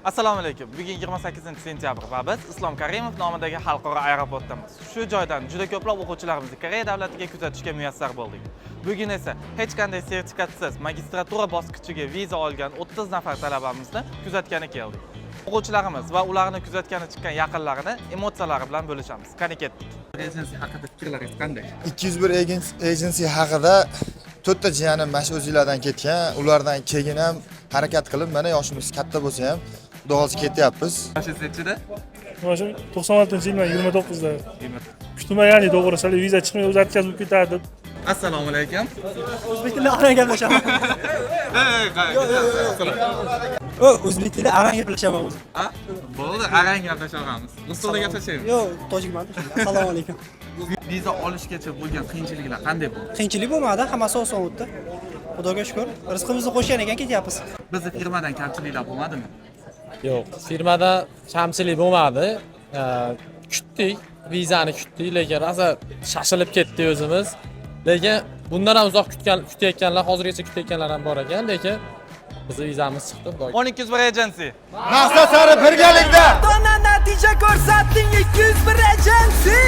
Assalomu alaykum. Bugun 28-sentyabr va biz Islom Karimov nomidagi xalqaro aeroportdamiz. Shu joydan juda ko'plab o'quvchilarimizni Koreya davlatiga kuzatishga muvaffaq bo'ldik. Bugun esa hech qanday sertifikatsiz magistratura bosqichiga viza olgan 30 nafar talabamizni kuzatgani keldik. O'quvchilarimiz va ularni kuzatgani chiqqan yaqinlarini emotsiyalari bilan bo'lishamiz. Qani ketdik. Agency haqida fikrlaringiz qanday? 201 agency haqida 4 ta jiyanim mana shu o'zinglardan ketgan. Ulardan keyin ham harakat qilib, mana yoshimiz katta bo'lsa ham xudo xohlasa ketyapmiz. Yoshingiz nechida? Mana shu 96-yilman 29da. Kutmagan to'g'risi, viza chiqmay o'zi o'tkazib ketadi. Assalomu alaykum. O'zbek tilida arang gaplashaman. O'zbek tilida arang gaplashaman o'zi. Ha? Bo'ldi, arang gaplashamiz. Rus tilida gaplashaymiz. Yo'q, tojikman. Assalomu alaykum. Viza olishgacha bo'lgan qiyinchiliklar qanday bo'ldi? Qiyinchilik bo'lmadi, hammasi oson o'tdi. Xudoga shukr. Rizqimizni qo'shgan ekan ketyapmiz. Bizni firmadan kamchiliklar bo'lmadimi? Yo'q, firmada kamchilik bo'lmadi. Kutdik, vizani kutdik, lekin rosa shashilib ketdi o'zimiz. Lekin bundan ham uzoq kutayotganlar, hozirgacha kutayotganlar ham bor ekan, lekin bizning vizamiz chiqdi. 1201 agency. Maqsad sari birgalikda. Natija ko'rsatding 201 agency.